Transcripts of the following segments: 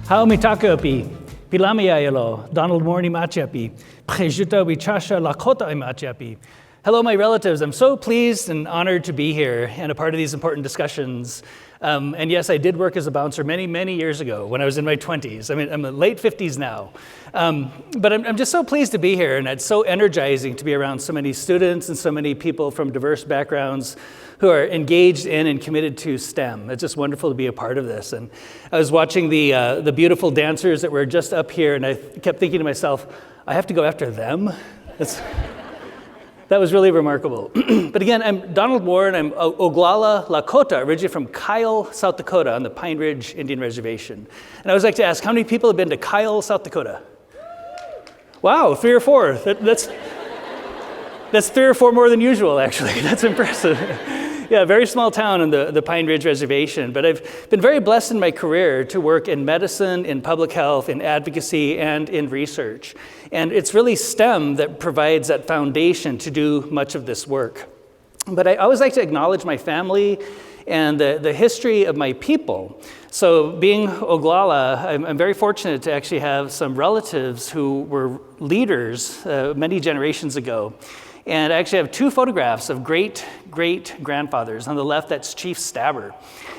Haumitakopi, Pilamiayalo, Donald Warne Machiapi, Prejuta Wichasha Lakota Machiapi. Hello, my relatives. I'm so pleased and honored to be here and a part of these important discussions. And yes, I did work as a bouncer many, many years ago when I was in my 20s. I mean, I'm in late 50s now. But I'm just so pleased to be here, and it's so energizing to be around so many students and so many people from diverse backgrounds who are engaged in and committed to STEM. It's just wonderful to be a part of this. And I was watching the beautiful dancers that were just up here, and I kept thinking to myself, I have to go after them? That was really remarkable. But again, I'm Donald Warne. I'm Oglala, Lakota, originally from Kyle, South Dakota, on the Pine Ridge Indian Reservation. And I always like to ask, how many people have been to Kyle, South Dakota? Wow, 3 or 4. That's 3 or 4 more than usual, actually. That's impressive. Yeah, very small town on the Pine Ridge Reservation. But I've been very blessed in my career to work in medicine, in public health, in advocacy, and in research. And it's really STEM that provides that foundation to do much of this work. But I always like to acknowledge my family and the history of my people. So being Oglala, I'm very fortunate to actually have some relatives who were leaders many generations ago. And I actually have 2 photographs of great-great-grandfathers. On the left, that's Chief Stabber.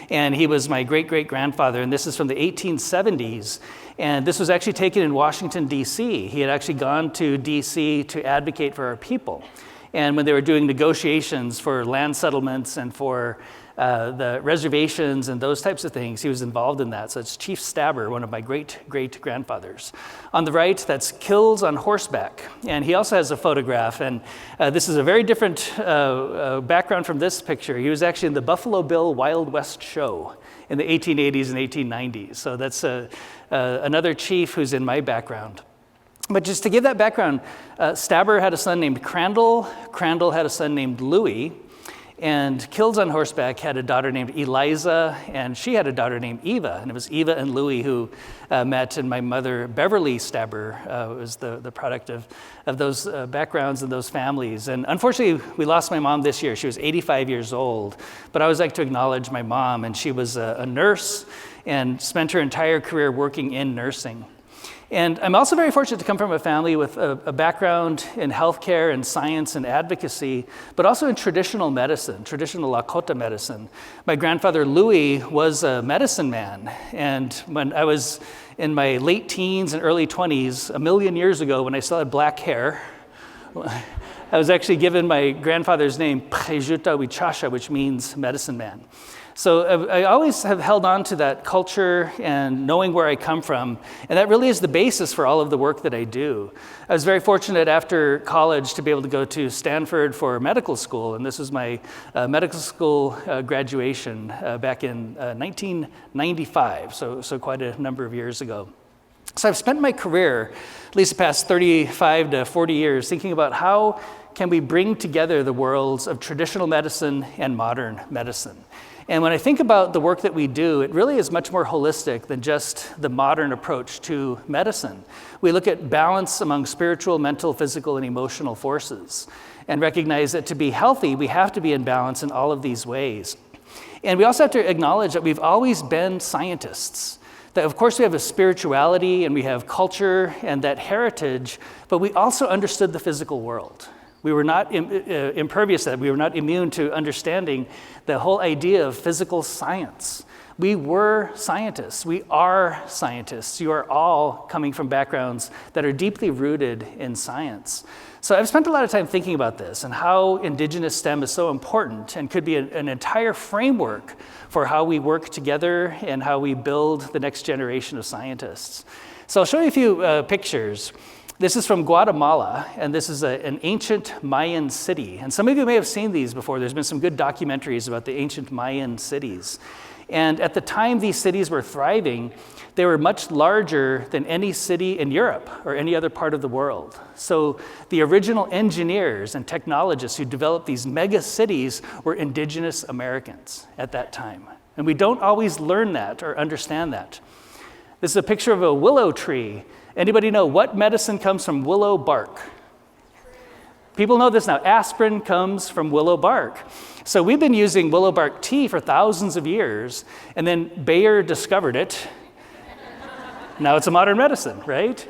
And he was my great-great-grandfather, and this is from the 1870s. And this was actually taken in Washington, D.C. He had actually gone to D.C. to advocate for our people. And when they were doing negotiations for land settlements and for the reservations and those types of things, he was involved in that. So it's Chief Stabber, one of my great-great-grandfathers. On the right, that's Kills on Horseback. And he also has a photograph, and this is a very different background from this picture. He was actually in the Buffalo Bill Wild West show in the 1880s and 1890s. So that's another chief who's in my background. But just to give that background, Stabber had a son named Crandall. Crandall had a son named Louis. And Kills on Horseback had a daughter named Eliza, and she had a daughter named Eva. And it was Eva and Louis who met, and my mother, Beverly Stabber, was the product of those backgrounds and those families. And unfortunately, we lost my mom this year. She was 85 years old. But I always like to acknowledge my mom, and she was a nurse and spent her entire career working in nursing. And I'm also very fortunate to come from a family with a background in healthcare and science and advocacy, but also in traditional medicine, traditional Lakota medicine. My grandfather, Louis, was a medicine man. And when I was in my late teens and early 20s, a million years ago, when I still had black hair, I was actually given my grandfather's name, Prejuta Wichasha, which means medicine man. So I always have held on to that culture and knowing where I come from, and that really is the basis for all of the work that I do. I was very fortunate after college to be able to go to Stanford for medical school, and this was my medical school graduation back in 1995, so quite a number of years ago. So I've spent my career, at least the past 35 to 40 years, thinking about how can we bring together the worlds of traditional medicine and modern medicine. And when I think about the work that we do, it really is much more holistic than just the modern approach to medicine. We look at balance among spiritual, mental, physical, and emotional forces and recognize that to be healthy, we have to be in balance in all of these ways. And we also have to acknowledge that we've always been scientists. That of course we have a spirituality and we have culture and that heritage, but we also understood the physical world. We were not impervious to that. We were not immune to understanding the whole idea of physical science. We were scientists. We are scientists. You are all coming from backgrounds that are deeply rooted in science. So I've spent a lot of time thinking about this and how Indigenous STEM is so important and could be an entire framework for how we work together and how we build the next generation of scientists. So I'll show you a few pictures. This is from Guatemala, and this is an ancient Mayan city. And some of you may have seen these before. There's been some good documentaries about the ancient Mayan cities. And at the time these cities were thriving, they were much larger than any city in Europe or any other part of the world. So the original engineers and technologists who developed these mega cities were Indigenous Americans at that time. And we don't always learn that or understand that. This is a picture of a willow tree. Anybody know what medicine comes from willow bark? People know this now. Aspirin comes from willow bark. So we've been using willow bark tea for thousands of years, and then Bayer discovered it Now it's a modern medicine, right?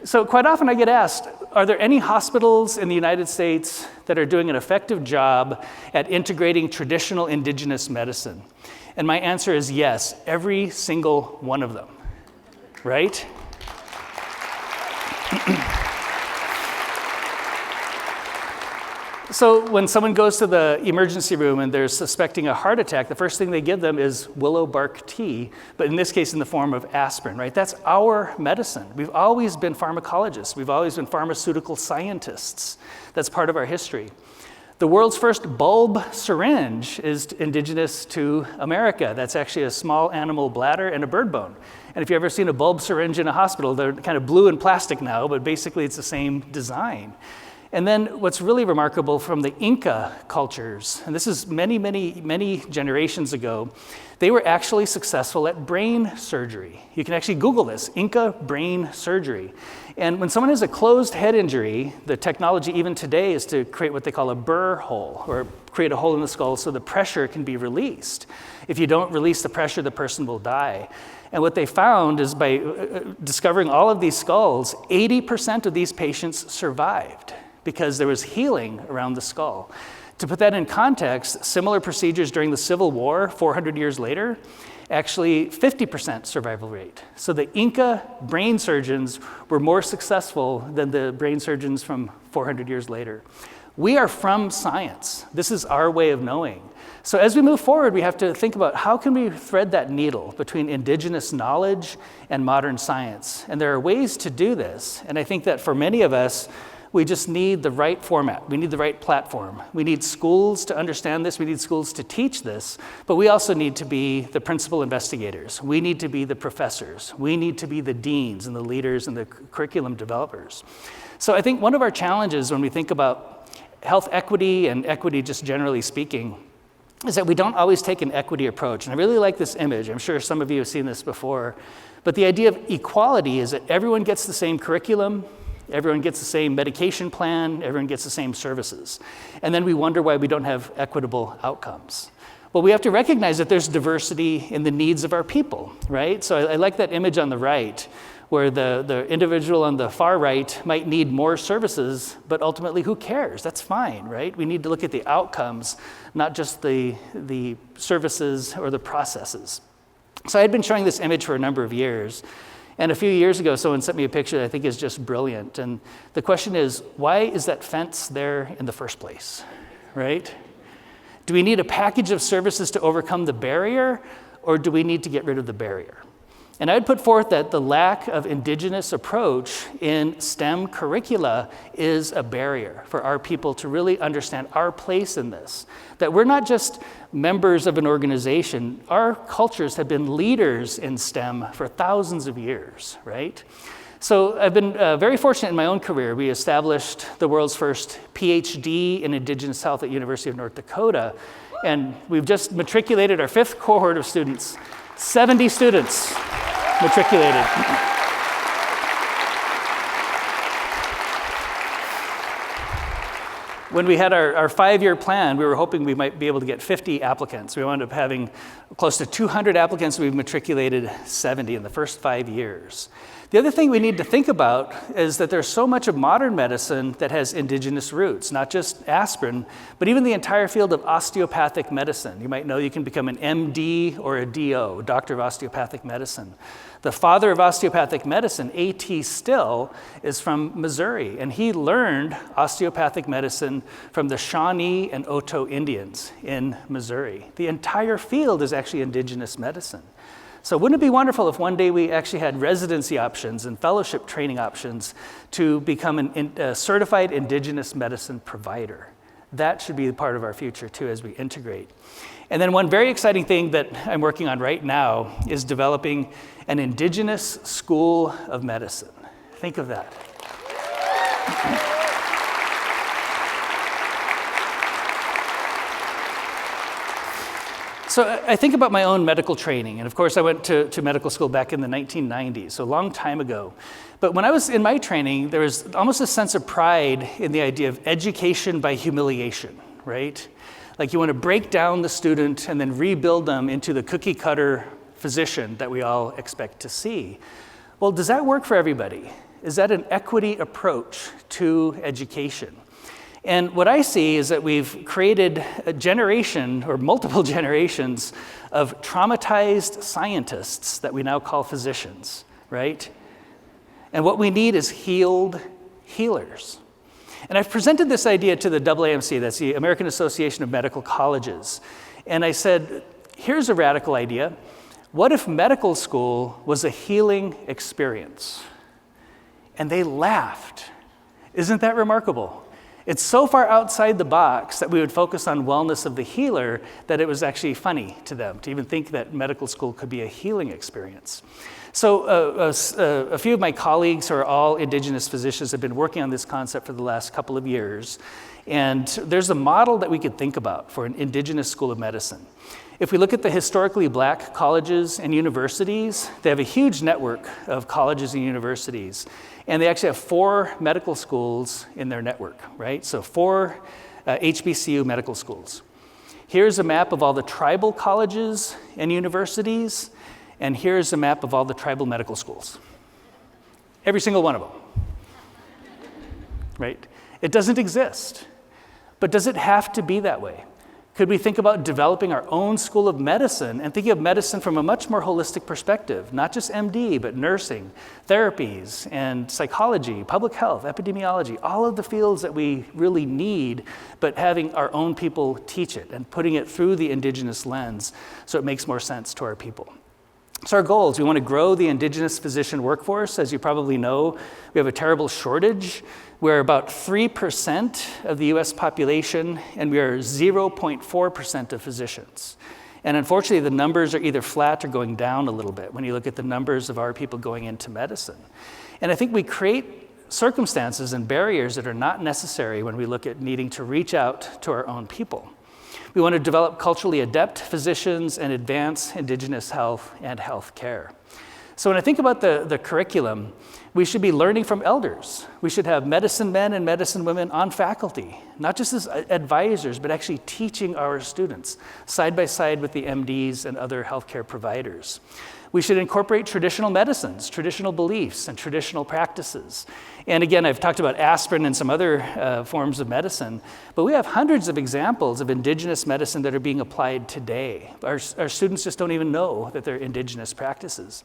So quite often I get asked, are there any hospitals in the United States that are doing an effective job at integrating traditional indigenous medicine? And my answer is yes, every single one of them, right? So when someone goes to the emergency room and they're suspecting a heart attack, the first thing they give them is willow bark tea, but in this case in the form of aspirin, right? That's our medicine. We've always been pharmacologists. We've always been pharmaceutical scientists. That's part of our history. The world's first bulb syringe is indigenous to America. That's actually a small animal bladder and a bird bone. And if you've ever seen a bulb syringe in a hospital, they're kind of blue and plastic now, but basically it's the same design. And then what's really remarkable from the Inca cultures, and this is many, many, many generations ago, they were actually successful at brain surgery. You can actually Google this, Inca brain surgery. And when someone has a closed head injury, the technology even today is to create what they call a burr hole, or create a hole in the skull so the pressure can be released. If you don't release the pressure, the person will die. And what they found is by discovering all of these skulls, 80% of these patients survived, because there was healing around the skull. To put that in context, similar procedures during the Civil War 400 years later, actually 50% survival rate. So the Inca brain surgeons were more successful than the brain surgeons from 400 years later. We are from science. This is our way of knowing. So as we move forward, we have to think about how can we thread that needle between indigenous knowledge and modern science. And there are ways to do this. And I think that for many of us, we just need the right format. We need the right platform. We need schools to understand this. We need schools to teach this. But we also need to be the principal investigators. We need to be the professors. We need to be the deans and the leaders and the curriculum developers. So I think one of our challenges when we think about health equity and equity just generally speaking is that we don't always take an equity approach. And I really like this image. I'm sure some of you have seen this before. But the idea of equality is that everyone gets the same curriculum, everyone gets the same medication plan, everyone gets the same services. And then we wonder why we don't have equitable outcomes. Well, we have to recognize that there's diversity in the needs of our people, right? So I like that image on the right, where the individual on the far right might need more services, but ultimately who cares? That's fine, right? We need to look at the outcomes, not just the services or the processes. So I had been showing this image for a number of years. And a few years ago, someone sent me a picture that I think is just brilliant. And the question is, why is that fence there in the first place, right? Do we need a package of services to overcome the barrier, or do we need to get rid of the barrier? And I'd put forth that the lack of indigenous approach in STEM curricula is a barrier for our people to really understand our place in this. That we're not just members of an organization. Our cultures have been leaders in STEM for thousands of years, right? So I've been very fortunate in my own career. We established the world's first PhD in Indigenous Health at University of North Dakota. And we've just matriculated our 5th cohort of students, 70 students matriculated. When we had our 5-year plan, we were hoping we might be able to get 50 applicants. We wound up having close to 200 applicants. We've matriculated 70 in the first 5 years. The other thing we need to think about is that there's so much of modern medicine that has indigenous roots, not just aspirin, but even the entire field of osteopathic medicine. You might know you can become an MD or a DO, Doctor of Osteopathic Medicine. The father of osteopathic medicine, A.T. Still, is from Missouri, and he learned osteopathic medicine from the Shawnee and Oto Indians in Missouri. The entire field is actually indigenous medicine. So wouldn't it be wonderful if one day we actually had residency options and fellowship training options to become a certified indigenous medicine provider? That should be part of our future too as we integrate. And then one very exciting thing that I'm working on right now is developing an indigenous school of medicine. Think of that. So I think about my own medical training, and of course I went to medical school back in the 1990s, so a long time ago. But when I was in my training, there was almost a sense of pride in the idea of education by humiliation, right? Like you want to break down the student and then rebuild them into the cookie cutter physician that we all expect to see. Well, does that work for everybody? Is that an equity approach to education? And what I see is that we've created a generation or multiple generations of traumatized scientists that we now call physicians, right? And what we need is healed healers. And I've presented this idea to the AAMC, that's the American Association of Medical Colleges. And I said, here's a radical idea. What if medical school was a healing experience? And they laughed. Isn't that remarkable? It's so far outside the box that we would focus on wellness of the healer that it was actually funny to them to even think that medical school could be a healing experience. So a few of my colleagues who are all Indigenous physicians have been working on this concept for the last couple of years. And there's a model that we could think about for an Indigenous school of medicine. If we look at the historically black colleges and universities, they have a huge network of colleges and universities. And they actually have 4 medical schools in their network, right? So 4 HBCU medical schools. Here's a map of all the tribal colleges and universities, and here's a map of all the tribal medical schools. Every single one of them, right? It doesn't exist. But does it have to be that way? Could we think about developing our own school of medicine and thinking of medicine from a much more holistic perspective, not just MD, but nursing, therapies, and psychology, public health, epidemiology, all of the fields that we really need, but having our own people teach it and putting it through the Indigenous lens so it makes more sense to our people. So our goals, we want to grow the Indigenous physician workforce. As you probably know, we have a terrible shortage. We're about 3% of the US population, and we are 0.4% of physicians. And unfortunately, the numbers are either flat or going down a little bit when you look at the numbers of our people going into medicine. And I think we create circumstances and barriers that are not necessary when we look at needing to reach out to our own people. We want to develop culturally adept physicians and advance Indigenous health and health care. So when I think about the curriculum, we should be learning from elders. We should have medicine men and medicine women on faculty, not just as advisors, but actually teaching our students side by side with the MDs and other healthcare providers. We should incorporate traditional medicines, traditional beliefs, and traditional practices. And again, I've talked about aspirin and some other forms of medicine, but we have hundreds of examples of Indigenous medicine that are being applied today. Our students just don't even know that they're Indigenous practices.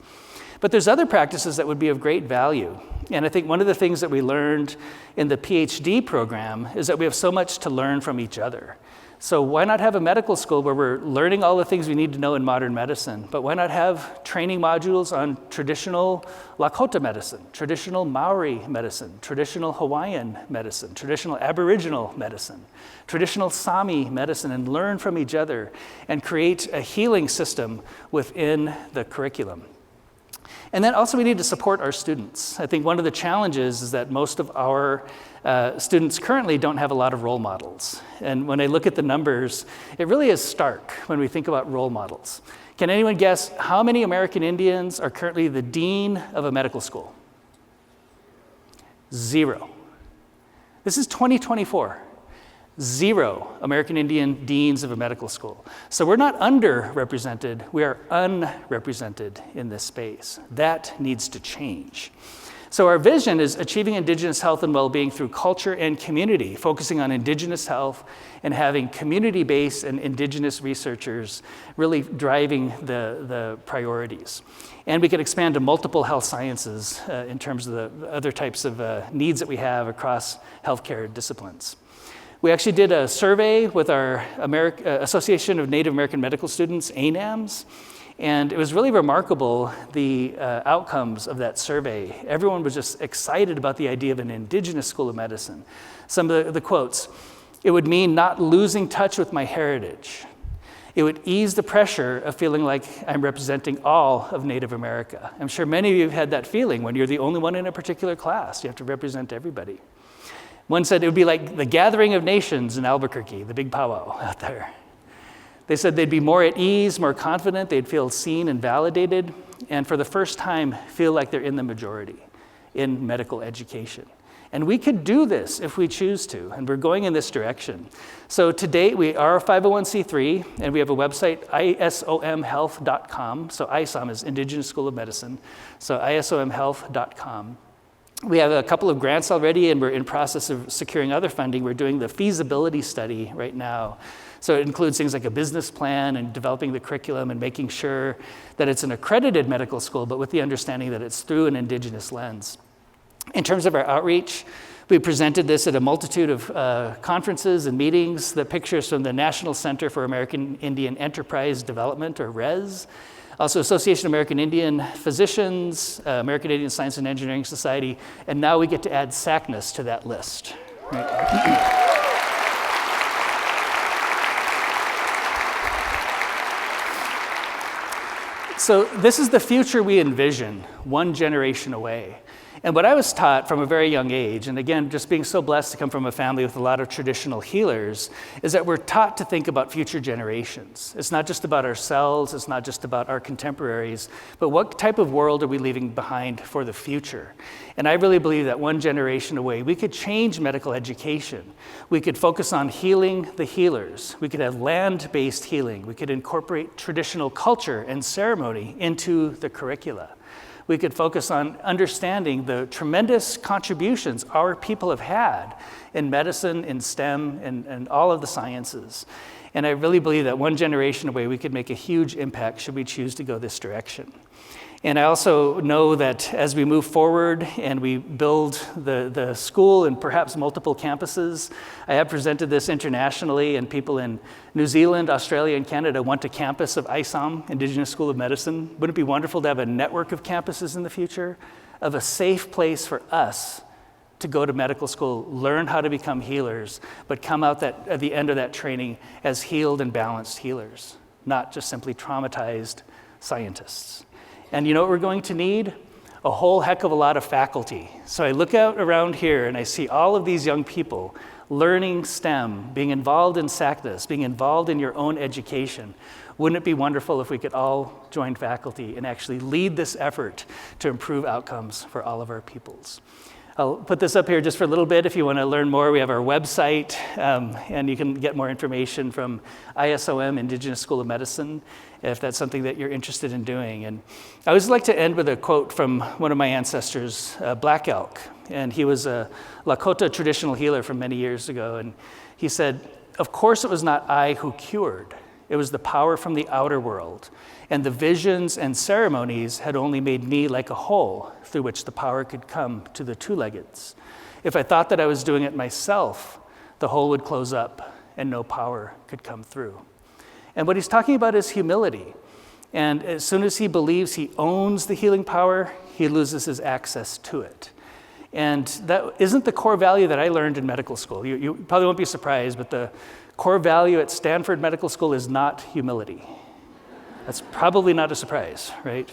But there's other practices that would be of great value. And I think one of the things that we learned in the PhD program is that we have so much to learn from each other. So why not have a medical school where we're learning all the things we need to know in modern medicine, but why not have training modules on traditional Lakota medicine, traditional Maori medicine, traditional Hawaiian medicine, traditional Aboriginal medicine, traditional Sami medicine, and learn from each other and create a healing system within the curriculum. And then also we need to support our students. I think one of the challenges is that most of our students currently don't have a lot of role models. And when I look at the numbers, it really is stark when we think about role models. Can anyone guess how many American Indians are currently the dean of a medical school? 0. This is 2024. 0 American Indian deans of a medical school. So we're not underrepresented, we are unrepresented in this space. That needs to change. So our vision is achieving Indigenous health and well-being through culture and community, focusing on Indigenous health and having community-based and Indigenous researchers really driving the priorities. And we can expand to multiple health sciences in terms of the other types of needs that we have across healthcare disciplines. We actually did a survey with our Association of Native American Medical Students, ANAMS, and it was really remarkable, the outcomes of that survey. Everyone was just excited about the idea of an Indigenous school of medicine. Some of the quotes: it would mean not losing touch with my heritage. It would ease the pressure of feeling like I'm representing all of Native America. I'm sure many of you have had that feeling when you're the only one in a particular class. You have to represent everybody. One said it would be like the gathering of nations in Albuquerque, the big powwow out there. They said they'd be more at ease, more confident, they'd feel seen and validated, and for the first time, feel like they're in the majority in medical education. And we could do this if we choose to, and we're going in this direction. So to date, we are a 501c3, and we have a website, isomhealth.com. So ISOM is Indigenous School of Medicine, so isomhealth.com. We have a couple of grants already, and we're in process of securing other funding. We're doing the feasibility study right now. So it includes things like a business plan and developing the curriculum and making sure that it's an accredited medical school, but with the understanding that it's through an Indigenous lens. In terms of our outreach, we presented this at a multitude of conferences and meetings. The pictures from the National Center for American Indian Enterprise Development, or RES, also Association of American Indian Physicians, American Indian Science and Engineering Society, and now we get to add SACNAS to that list. Right? So this is the future we envision, one generation away. And what I was taught from a very young age, and again, just being so blessed to come from a family with a lot of traditional healers, is that we're taught to think about future generations. It's not just about ourselves, it's not just about our contemporaries, but what type of world are we leaving behind for the future? And I really believe that one generation away, we could change medical education. We could focus on healing the healers. We could have land-based healing. We could incorporate traditional culture and ceremony into the curricula. We could focus on understanding the tremendous contributions our people have had in medicine, in STEM, and all of the sciences. And I really believe that one generation away, we could make a huge impact should we choose to go this direction. And I also know that as we move forward and we build the school and perhaps multiple campuses, I have presented this internationally, and people in New Zealand, Australia, and Canada want a campus of ISOM, Indigenous School of Medicine. Wouldn't it be wonderful to have a network of campuses in the future, of a safe place for us to go to medical school, learn how to become healers, but come out at the end of that training as healed and balanced healers, not just simply traumatized scientists. And you know what we're going to need? A whole heck of a lot of faculty. So I look out around here and I see all of these young people learning STEM, being involved in SACNAS, being involved in your own education. Wouldn't it be wonderful if we could all join faculty and actually lead this effort to improve outcomes for all of our peoples? I'll put this up here just for a little bit. If you want to learn more, we have our website, and you can get more information from ISOM, Indigenous School of Medicine, if that's something that you're interested in doing. And I always like to end with a quote from one of my ancestors, Black Elk, and he was a Lakota traditional healer from many years ago, and he said, "Of course it was not I who cured. It was the power from the outer world, and the visions and ceremonies had only made me like a hole through which the power could come to the two-leggeds. If I thought that I was doing it myself, the hole would close up and no power could come through." And what he's talking about is humility. And as soon as he believes he owns the healing power, he loses his access to it. And that isn't the core value that I learned in medical school. You probably won't be surprised, but the core value at Stanford Medical School is not humility. That's probably not a surprise, right?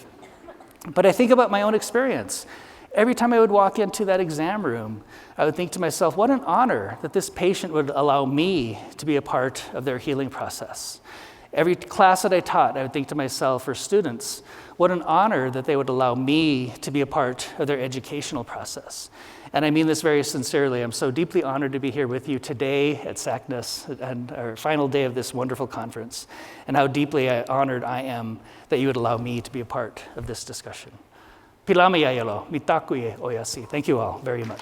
But I think about my own experience. Every time I would walk into that exam room, I would think to myself, what an honor that this patient would allow me to be a part of their healing process. Every class that I taught, I would think to myself, for students, what an honor that they would allow me to be a part of their educational process. And I mean this very sincerely. I'm so deeply honored to be here with you today at SACNAS and our final day of this wonderful conference, and how deeply honored I am that you would allow me to be a part of this discussion. Pilama yayalo, mitakuye oyasi. Thank you all very much.